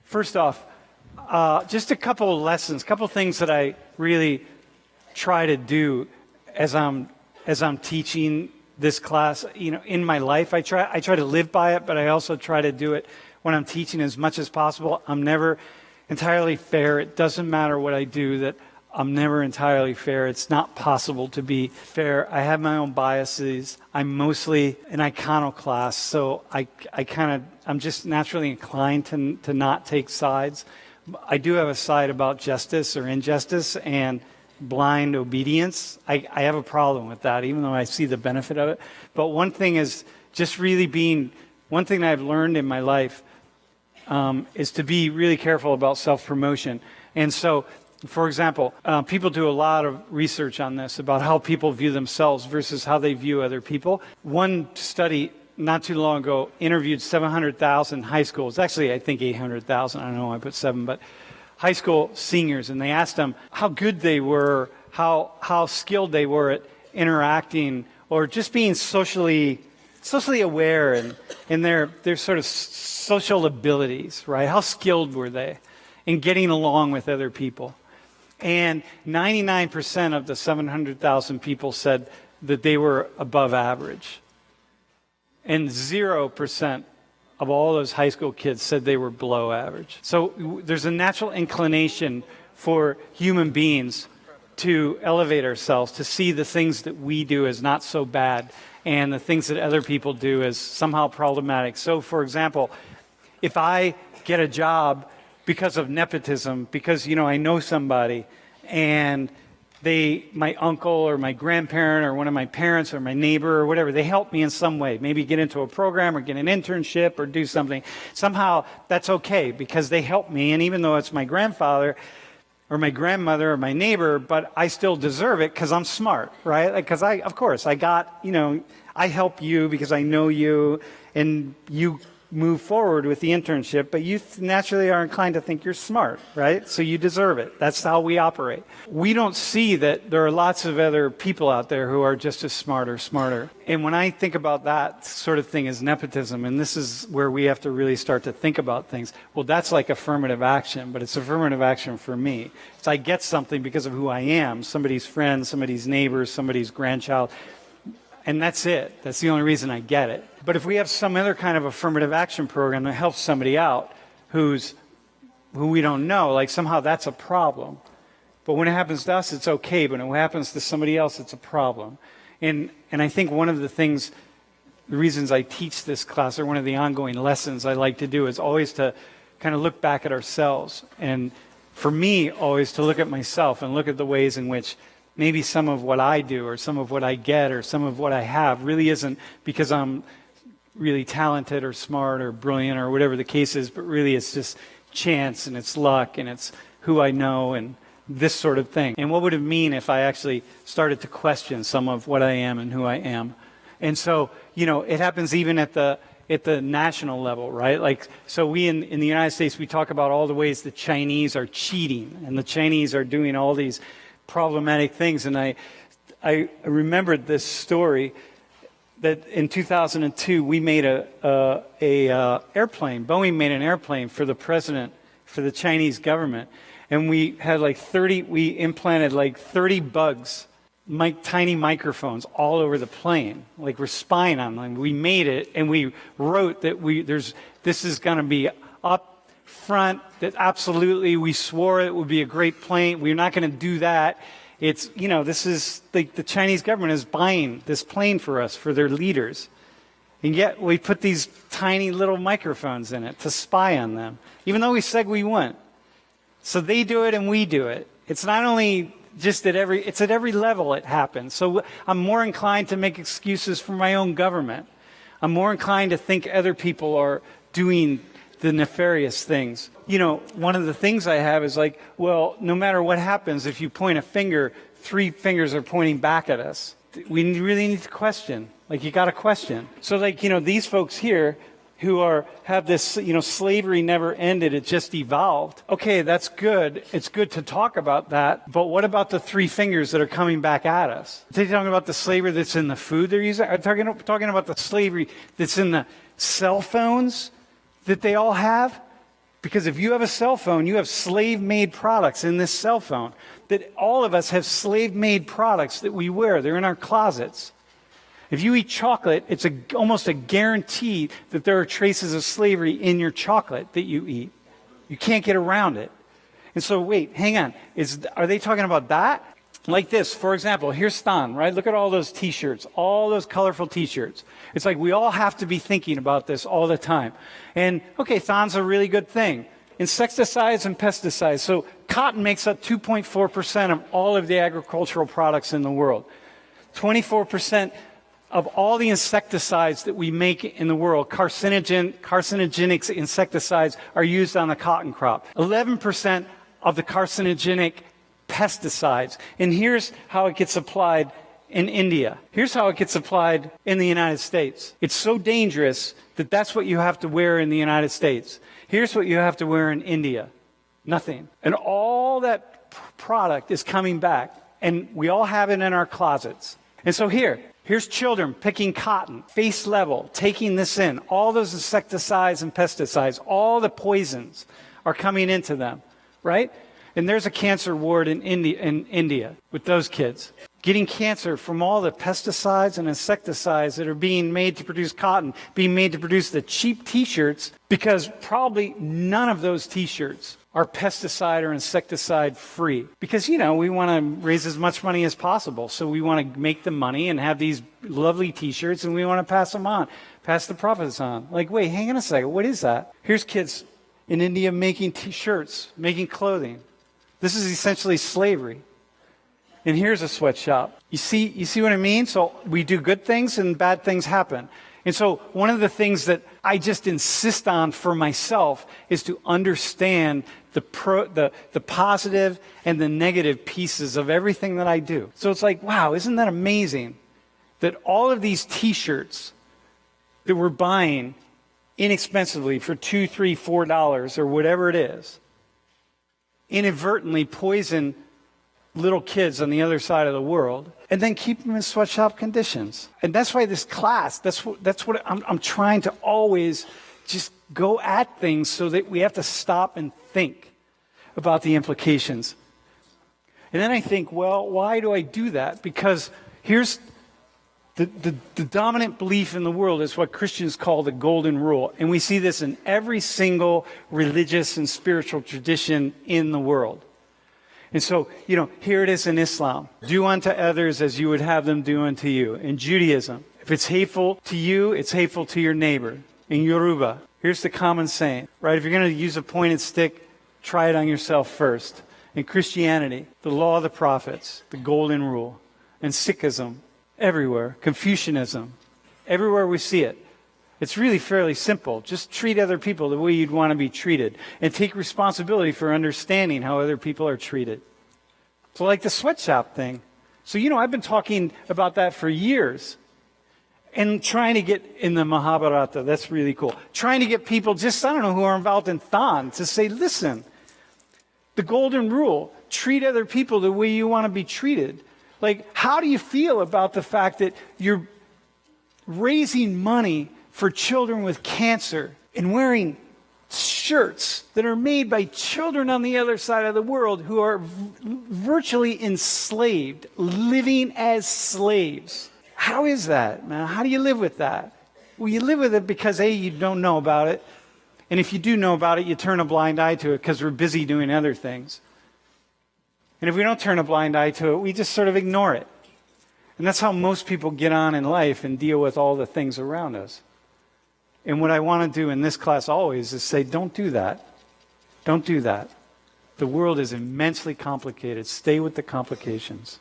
First off, just a couple of lessons, couple of things that I really try to do as I'm teaching this class. In my life, I try to live by it, but I also try to do it when I'm teaching as much as possible. I'm never entirely fair. It doesn't matter what I do, that I'm never entirely fair. It's not possible to be fair. I have my own biases. I'm mostly an iconoclast, so I'm just naturally inclined to not take sides. I do have a side about justice or injustice and blind obedience. I have a problem with that, even though I see the benefit of it. But one thing is just really one thing that I've learned in my life is to be really careful about self-promotion. And so, for example, people do a lot of research on this about how people view themselves versus how they view other people. One study not too long ago interviewed 700,000 high schools. Actually, I think 800,000. I don't know why I put 7, but high school seniors. And they asked them how good they were, how skilled they were at interacting or just being socially aware in their sort of social abilities, right? How skilled were they in getting along with other people? And 99% of the 700,000 people said that they were above average. And 0% of all those high school kids said they were below average. So there's a natural inclination for human beings to elevate ourselves, to see the things that we do as not so bad and the things that other people do as somehow problematic. So, for example, if I get a job because of nepotism, because, I know somebody and my uncle or my grandparent or one of my parents or my neighbor or whatever, they help me in some way, maybe get into a program or get an internship or do something. Somehow that's okay because they help me. And even though it's my grandfather or my grandmother or my neighbor, but I still deserve it because I'm smart, right? Because I help you because I know you and you move forward with the internship, but you naturally are inclined to think you're smart, right? So you deserve it. That's how we operate. We don't see that there are lots of other people out there who are just as smart or smarter. And when I think about that sort of thing as nepotism, and this is where we have to really start to think about things, well, that's like affirmative action, but it's affirmative action for me. So I get something because of who I am, somebody's friend, somebody's neighbor, somebody's grandchild. And that's it. That's the only reason I get it. But if we have some other kind of affirmative action program that helps somebody out who we don't know, like somehow that's a problem. But when it happens to us, it's okay. But when it happens to somebody else, it's a problem. And I think one of the reasons I teach this class, or one of the ongoing lessons I like to do, is always to kind of look back at ourselves. And for me, always to look at myself and look at the ways in which maybe some of what I do or some of what I get or some of what I have really isn't because I'm really talented or smart or brilliant or whatever the case is, but really it's just chance and it's luck and it's who I know and this sort of thing. And what would it mean if I actually started to question some of what I am and who I am? And so, it happens even at the national level, right? Like, so we in the United States, we talk about all the ways the Chinese are cheating and the Chinese are doing all these problematic things. And I remembered this story that in 2002 we made a airplane. Boeing made an airplane for the president, for the Chinese government, and we had we implanted 30 bugs, tiny microphones all over the plane, like we're spying on them. We made it, and we wrote that this is going to be up front, that absolutely we swore it would be a great plane. We're not going to do that. It's, this is the Chinese government is buying this plane for us, for their leaders. And yet we put these tiny little microphones in it to spy on them, even though we said we wouldn't. So they do it and we do it. It's not only just it's at every level it happens. So I'm more inclined to make excuses for my own government. I'm more inclined to think other people are doing the nefarious things. One of the things I have is no matter what happens, if you point a finger, 3 fingers are pointing back at us. We really need to question. You got to question. So these folks here who have this, slavery never ended, it just evolved. Okay, that's good. It's good to talk about that. But what about the 3 fingers that are coming back at us? Are they talking about the slavery that's in the food they're using? Are they talking about the slavery that's in the cell phones that they all have? Because if you have a cell phone, you have slave-made products in this cell phone. That all of us have slave-made products that we wear. They're in our closets. If you eat chocolate, it's almost a guarantee that there are traces of slavery in your chocolate that you eat. You can't get around it. And so, wait, hang on. Are they talking about that? Like this, for example, here's Stan, right? Look at all those T-shirts, all those colorful T-shirts. It's like we all have to be thinking about this all the time. And, okay, Stan's a really good thing. Insecticides and pesticides. So cotton makes up 2.4% of all of the agricultural products in the world. 24% of all the insecticides that we make in the world, carcinogenic insecticides, are used on the cotton crop. 11% of the carcinogenic pesticides. And here's how it gets applied in India. Here's how it gets applied in the United States. It's so dangerous that that's what you have to wear in the United States. Here's what you have to wear in India. Nothing. And all that product is coming back. And we all have it in our closets. And so here's children picking cotton, face level, taking this in. All those insecticides and pesticides, all the poisons are coming into them, right? And there's a cancer ward in India with those kids. Getting cancer from all the pesticides and insecticides that are being made to produce cotton, being made to produce the cheap T-shirts, because probably none of those T-shirts are pesticide or insecticide free. Because, we want to raise as much money as possible. So we want to make the money and have these lovely T-shirts, and we want to pass them on, pass the profits on. Like, wait, hang on a second. What is that? Here's kids in India making T-shirts, making clothing. This is essentially slavery. And here's a sweatshop. You see what I mean? So we do good things and bad things happen. And so one of the things that I just insist on for myself is to understand the positive and the negative pieces of everything that I do. So it's like, wow, isn't that amazing that all of these T-shirts that we're buying inexpensively for $2, $3, $4 or whatever it is, inadvertently poison little kids on the other side of the world, and then keep them in sweatshop conditions. And that's why this class, that's what I'm trying to always just go at things so that we have to stop and think about the implications. And then I think, well, why do I do that? Because here's the dominant belief in the world is what Christians call the golden rule. And we see this in every single religious and spiritual tradition in the world. And so, here it is in Islam. Do unto others as you would have them do unto you. In Judaism, if it's hateful to you, it's hateful to your neighbor. In Yoruba, here's the common saying, right? If you're going to use a pointed stick, try it on yourself first. In Christianity, the law of the prophets, the golden rule. In Sikhism, everywhere. Confucianism, everywhere we see it. It's really fairly simple. Just treat other people the way you'd want to be treated. And take responsibility for understanding how other people are treated. So like the sweatshop thing. So, I've been talking about that for years. And trying to get in the Mahabharata, that's really cool. Trying to get people who are involved in Than to say, listen, the golden rule, treat other people the way you want to be treated. Like, how do you feel about the fact that you're raising money for children with cancer and wearing shirts that are made by children on the other side of the world who are virtually enslaved, living as slaves? How is that, man? How do you live with that? Well, you live with it because, A, you don't know about it. And if you do know about it, you turn a blind eye to it because we're busy doing other things. And if we don't turn a blind eye to it, we just sort of ignore it. And that's how most people get on in life and deal with all the things around us. And what I want to do in this class always is say, don't do that. Don't do that. The world is immensely complicated. Stay with the complications.